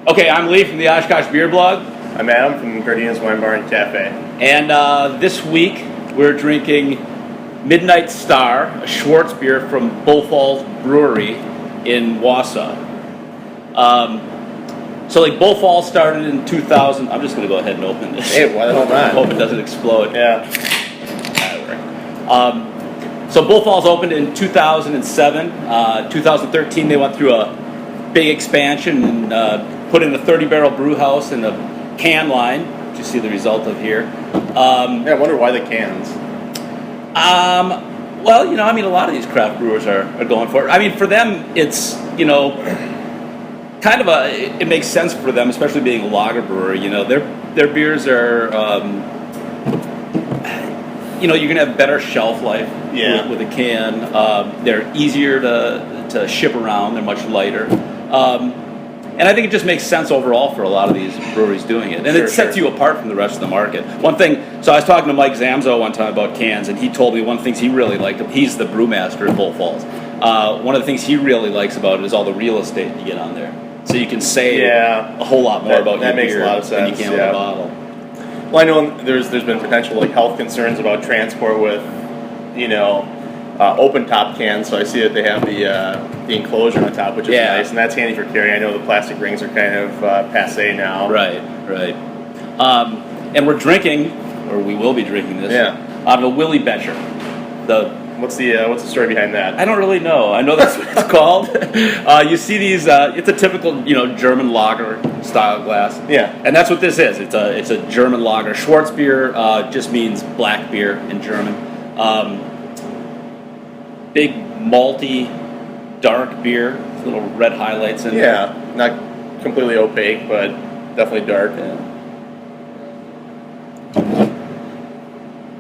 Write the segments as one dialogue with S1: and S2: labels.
S1: Okay, I'm Lee from the Oshkosh Beer Blog.
S2: I'm Adam from Gardenia's Wine Bar and Cafe.
S1: And this week we're drinking Midnight Star, a Schwarzbier from Bull Brewery in Wausau. So Bull Falls started in 2000. I'm just going to go ahead and open this.
S2: Hey, why the hell not?
S1: Hope it doesn't explode.
S2: Yeah.
S1: So Bull Falls opened in 2007. 2013 they went through a big expansion and put in a 30-barrel brew house and a can line, which you see the result of here.
S2: I wonder why the cans.
S1: Well, a lot of these craft brewers are going for it. I mean, for them, it's, kind of it makes sense for them, especially being a lager brewer. Their beers are, you're going to have better shelf life with a can. They're easier to ship around. They're much lighter. And I think it just makes sense overall for a lot of these breweries doing it. And it sets you apart from the rest of the market. One thing, so I was talking to Mike Zamzo one time about cans, and he told me one of the things he really liked. He's the brewmaster at Bull Falls. One of the things he really likes about it is all the real estate you get on there. So you can say a whole lot more about your beer than you can with a bottle.
S2: Well, I know there's been potential health concerns about transport with, open top cans, so I see that they have the enclosure on top, which is nice, and that's handy for carrying. I know the plastic rings are kind of passe now.
S1: Right. And we're drinking, or we will be drinking this, out of a Willy Becher.
S2: What's the story behind that?
S1: I don't really know. I know that's what it's called. You see these, it's a typical, German lager style glass.
S2: Yeah.
S1: And that's what this is. It's a German lager. Schwarzbier just means black beer in German. Big malty, dark beer, little red highlights in there.
S2: Yeah, not completely opaque, but definitely dark.
S1: Yeah.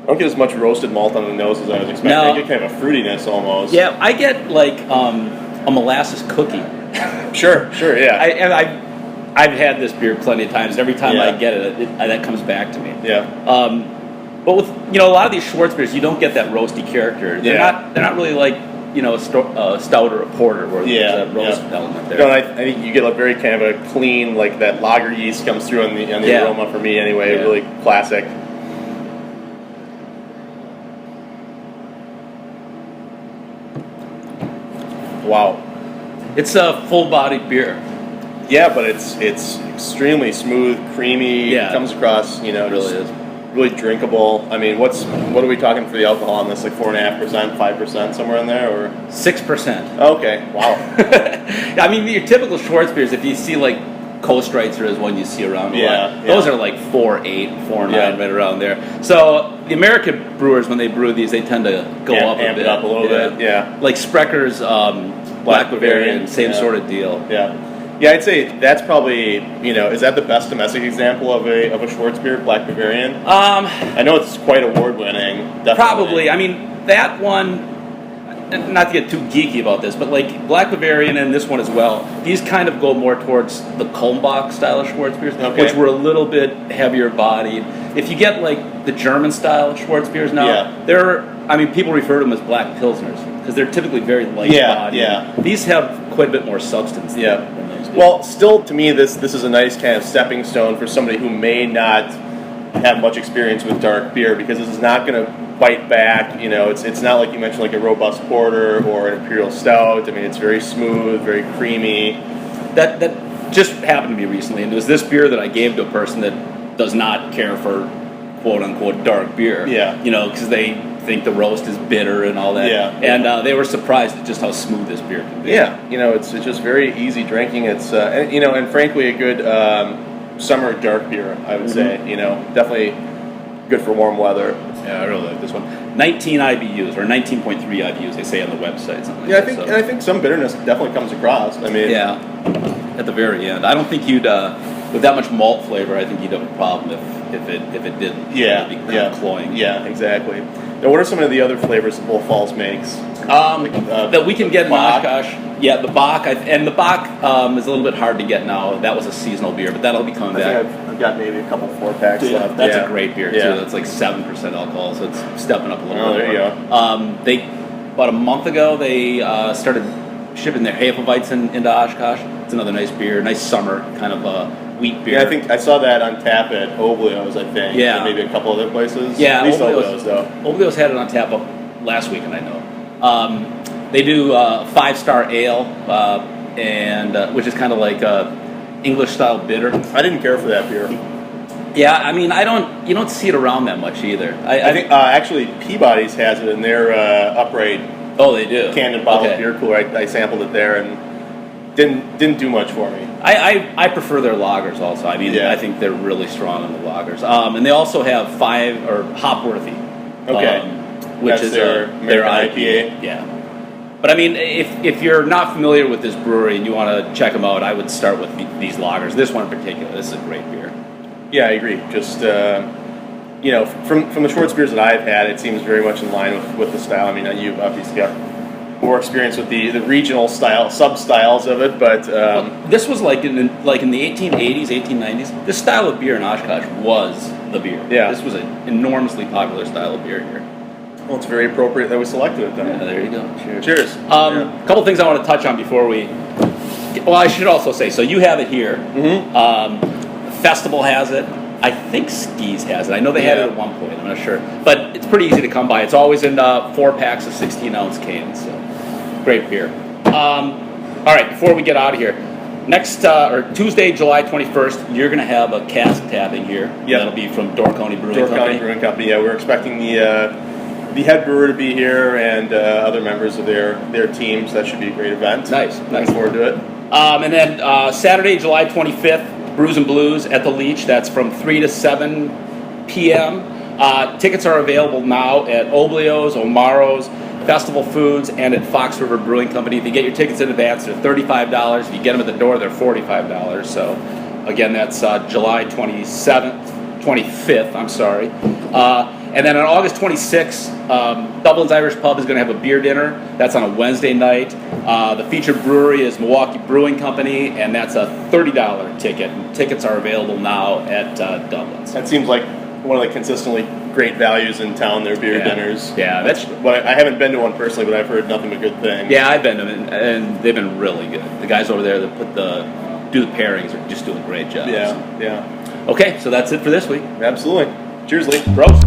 S2: I don't get as much roasted malt on the nose as I was expecting.
S1: No.
S2: I get kind of a fruitiness almost.
S1: Yeah, I get a molasses cookie.
S2: Sure, yeah.
S1: I've had this beer plenty of times. Every time I get it, that comes back to me.
S2: Yeah.
S1: But with a lot of these Schwarzbiers, you don't get that roasty character. They're not really like a stout or a porter where there's that roast element there.
S2: No, I think you get a very kind of a clean, that lager yeast comes through on the aroma for me anyway.
S1: Yeah.
S2: Really classic. Wow.
S1: It's a full-bodied beer.
S2: Yeah, but it's extremely smooth, creamy.
S1: Yeah.
S2: It comes across,
S1: It really is.
S2: Really drinkable. I mean, what are we talking for the alcohol on this? 4.5%, 5%, somewhere in there, or
S1: 6%.
S2: Okay, wow.
S1: I mean, your typical Schwarzbiers, if you see Coastreitzer is one you see around a lot. Those are 4.8, 4.9, right around there. So the American brewers, when they brew these, they tend to go up a
S2: amp
S1: bit.
S2: it up a little bit. Yeah.
S1: Like Sprecker's Black Bavarian, same sort of deal.
S2: Yeah. Yeah, I'd say that's probably, is that the best domestic example of a Schwarzbier, Black Bavarian? I know it's quite award-winning. Definitely.
S1: Probably. I mean, that one, not to get too geeky about this, but Black Bavarian and this one as well, these kind of go more towards the Kulmbach style of Schwarzbiers, which were a little bit heavier bodied. If you get the German style Schwarzbiers now, people refer to them as black pilsners because they're typically very light bodied.
S2: Yeah.
S1: These have quite a bit more substance.
S2: Yeah. Well, still, to me, this is a nice kind of stepping stone for somebody who may not have much experience with dark beer, because this is not going to bite back. It's not like you mentioned, a robust porter or an imperial stout. I mean, it's very smooth, very creamy.
S1: That just happened to me recently, and it was this beer that I gave to a person that does not care for quote unquote dark beer.
S2: Yeah.
S1: Because they think the roast is bitter and all that.
S2: Yeah.
S1: And they were surprised at just how smooth this beer can be.
S2: Yeah. It's just very easy drinking. It's and frankly a good summer dark beer, I would say. Definitely good for warm weather.
S1: Yeah, I really like this one. 19 IBUs or 19.3 IBUs, they say on the website. Something
S2: I think some bitterness definitely comes across. I mean,
S1: at the very end. I don't think you'd with that much malt flavor. I think you'd have a problem if it didn't. It'd be kind of cloying.
S2: Yeah, exactly. Now, what are some of the other flavors that Bull Falls makes?
S1: That we can get in Oshkosh. Yeah, the Bach. And the Bach is a little bit hard to get now. That was a seasonal beer, but that'll be coming back.
S2: I've got maybe a couple 4-packs left.
S1: That's a great beer, too. That's 7% alcohol, so it's stepping up a little bit.
S2: There you go.
S1: about a month ago, they started shipping their Hefeweizen into Oshkosh. It's another nice beer, nice summer kind of wheat beer.
S2: Yeah, I think I saw that on tap at Oblio's, I think.
S1: Yeah.
S2: And maybe a couple other places.
S1: Yeah,
S2: At least Oblio's, though.
S1: Oblio's had it on tap last weekend, I know. They do 5-star ale, and which is kind of like English-style bitter.
S2: I didn't care for that beer.
S1: Yeah, I mean, you don't see it around that much either.
S2: I think actually Peabody's has it in their upright
S1: oh, they do.
S2: canned and bottled beer cooler. I sampled it there and didn't do much for me.
S1: I prefer their lagers also. I mean, I think they're really strong on the lagers. And they also have Hopworthy.
S2: Okay.
S1: Which
S2: That's
S1: is
S2: their
S1: their IPA. Yeah. But I mean, if you're not familiar with this brewery and you want to check them out, I would start with these lagers. This one in particular. This is a great beer.
S2: Yeah, I agree. Just from the Schwarzbiers that I've had, it seems very much in line with the style. I mean, you've obviously got more experience with the regional style sub-styles of it, but
S1: this was like in the 1880s, 1890s. This style of beer in Oshkosh was the beer.
S2: Yeah.
S1: This was an enormously popular style of beer here.
S2: Well, it's very appropriate that we selected it then.
S1: Yeah, there you go. Cheers.
S2: Cheers.
S1: A couple things I want to touch on before we. Well, I should also say, so you have it here.
S2: Mm-hmm.
S1: Festival has it. I think Skis has it. I know they had it at one point. I'm not sure, but it's pretty easy to come by. It's always in 4 packs of 16-ounce cans. So great beer. All right, before we get out of here, next or Tuesday, July 21st, you're going to have a cask tapping here.
S2: Yeah,
S1: that'll be from Door County Brewing Company.
S2: County Brewing Company. Yeah, we're expecting the head brewer to be here and other members of their teams. That should be a great event.
S1: Nice.
S2: Looking forward to it.
S1: And then Saturday, July 25th, Brews and Blues at the Leech. That's from 3 to 7 p.m. Tickets are available now at Oblio's, Omaro's, Festival Foods, and at Fox River Brewing Company. If you get your tickets in advance, they're $35. If you get them at the door, they're $45. So, again, that's July 25th, I'm sorry. And then on August 26th, Dublin's Irish Pub is going to have a beer dinner. That's on a Wednesday night. The featured brewery is Milwaukee Brewing Company, and that's a $30 ticket. And tickets are available now at Dublin's.
S2: That seems like one of the consistently great values in town, their beer dinners.
S1: Yeah,
S2: that's. Well, I haven't been to one personally, but I've heard nothing but good things.
S1: Yeah, I've been to them, and they've been really good. The guys over there that do the pairings are just doing a great job.
S2: Yeah.
S1: Okay, so that's it for this week.
S2: Absolutely. Cheers, Lee.
S1: Prost.